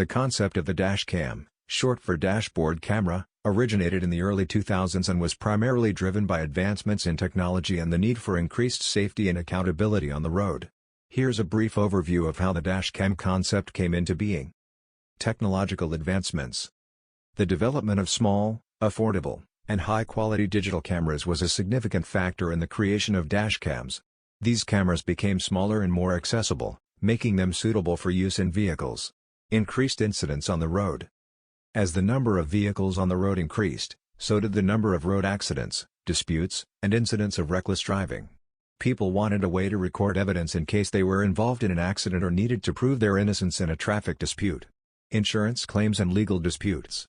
The concept of the dashcam, short for dashboard camera, originated in the early 2000s and was primarily driven by advancements in technology and the need for increased safety and accountability on the road. Here's a brief overview of how the dashcam concept came into being. Technological advancements. The development of small, affordable, and high-quality digital cameras was a significant factor in the creation of dashcams. These cameras became smaller and more accessible, making them suitable for use in vehicles. Increased incidents on the road. As the number of vehicles on the road increased, so did the number of road accidents, disputes, and incidents of reckless driving. People wanted a way to record evidence in case they were involved in an accident or needed to prove their innocence in a traffic dispute. Insurance claims and legal disputes.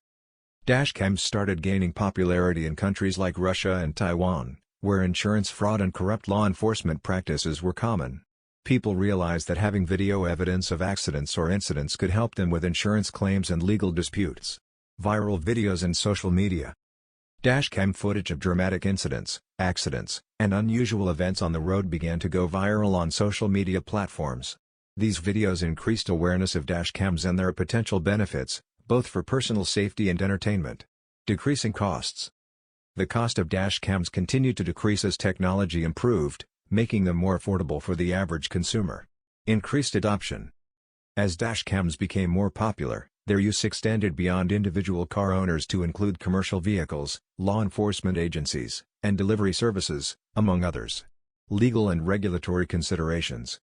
Dashcams started gaining popularity in countries like Russia and Taiwan, where insurance fraud and corrupt law enforcement practices were common. People realized that having video evidence of accidents or incidents could help them with insurance claims and legal disputes. Viral videos and social media. Dashcam footage of dramatic incidents, accidents, and unusual events on the road began to go viral on social media platforms. These videos increased awareness of dashcams and their potential benefits, both for personal safety and entertainment. Decreasing costs. The cost of dashcams continued to decrease as technology improved, making them more affordable for the average consumer. Increased adoption. As dashcams became more popular, their use extended beyond individual car owners to include commercial vehicles, law enforcement agencies, and delivery services, among others. Legal and regulatory considerations.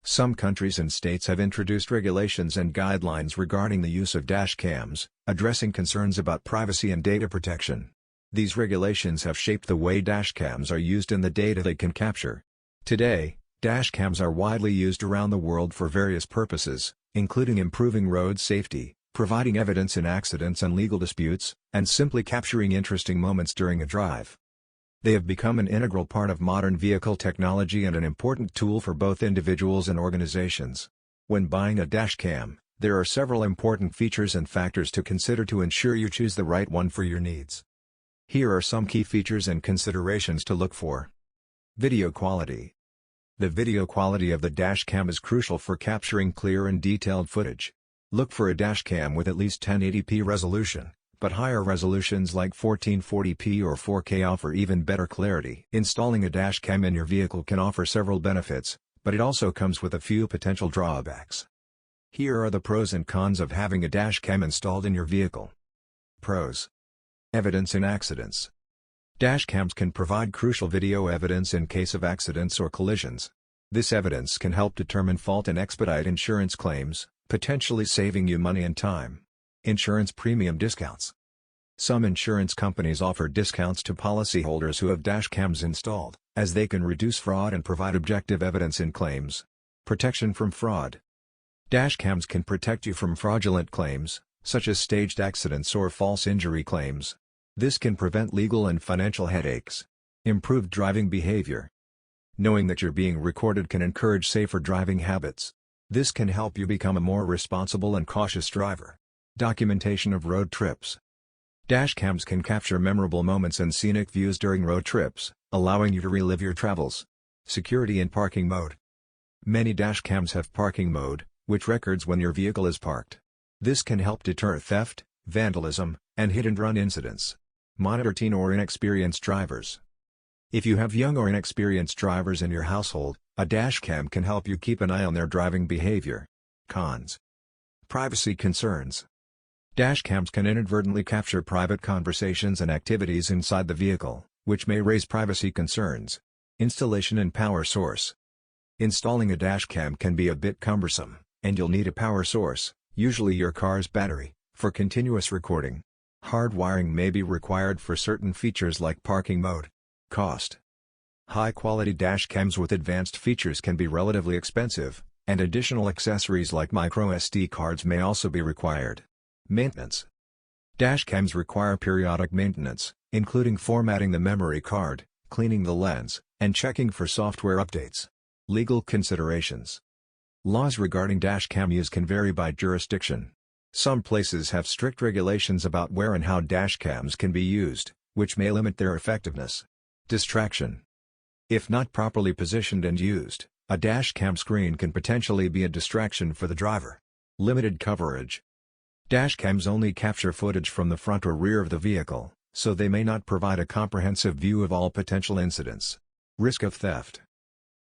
Some countries and states have introduced regulations and guidelines regarding the use of dashcams, addressing concerns about privacy and data protection. These regulations have shaped the way dashcams are used and the data they can capture. Today, dashcams are widely used around the world for various purposes, including improving road safety, providing evidence in accidents and legal disputes, and simply capturing interesting moments during a drive. They have become an integral part of modern vehicle technology and an important tool for both individuals and organizations. When buying a dashcam, there are several important features and factors to consider to ensure you choose the right one for your needs. Here are some key features and considerations to look for. Video quality. The video quality of the dashcam is crucial for capturing clear and detailed footage. Look for a dashcam with at least 1080p resolution, but higher resolutions like 1440p or 4K offer even better clarity. Installing a dashcam in your vehicle can offer several benefits, but it also comes with a few potential drawbacks. Here are the pros and cons of having a dashcam installed in your vehicle. Pros. Evidence in accidents. Dashcams can provide crucial video evidence in case of accidents or collisions. This evidence can help determine fault and expedite insurance claims, potentially saving you money and time. Insurance premium discounts. Some insurance companies offer discounts to policyholders who have dashcams installed, as they can reduce fraud and provide objective evidence in claims. Protection from fraud. Dashcams can protect you from fraudulent claims, such as staged accidents or false injury claims. This can prevent legal and financial headaches. Improved driving behavior. Knowing that you're being recorded can encourage safer driving habits. This can help you become a more responsible and cautious driver. Documentation of road trips. Dashcams can capture memorable moments and scenic views during road trips, allowing you to relive your travels. Security in parking mode. Many dashcams have parking mode, which records when your vehicle is parked. This can help deter theft, vandalism, and hit-and-run incidents. Monitor teen or inexperienced drivers. If you have young or inexperienced drivers in your household, a dashcam can help you keep an eye on their driving behavior. Cons. Privacy concerns. Dashcams can inadvertently capture private conversations and activities inside the vehicle, which may raise privacy concerns. Installation and power source. Installing a dashcam can be a bit cumbersome, and you'll need a power source, usually your car's battery, for continuous recording. Hardwiring may be required for certain features like parking mode. Cost. High-quality dashcams with advanced features can be relatively expensive, and additional accessories like microSD cards may also be required. Maintenance. Dashcams require periodic maintenance, including formatting the memory card, cleaning the lens, and checking for software updates. Legal considerations. Laws regarding dashcam use can vary by jurisdiction. Some places have strict regulations about where and how dashcams can be used, which may limit their effectiveness. Distraction. If not properly positioned and used, a dashcam screen can potentially be a distraction for the driver. Limited coverage. Dashcams only capture footage from the front or rear of the vehicle, so they may not provide a comprehensive view of all potential incidents. Risk of theft.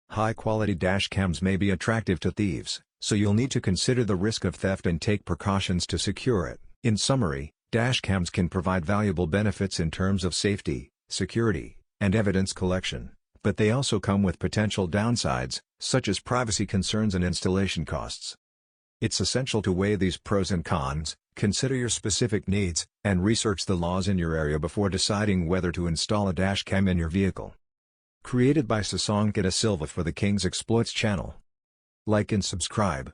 High-quality dashcams may be attractive to thieves, so you'll need to consider the risk of theft and take precautions to secure it. In summary, dashcams can provide valuable benefits in terms of safety, security, and evidence collection, but they also come with potential downsides, such as privacy concerns and installation costs. It's essential to weigh these pros and cons, consider your specific needs, and research the laws in your area before deciding whether to install a dashcam in your vehicle. Created by Sasanka da Silva for the King's Exploits channel. Like and subscribe.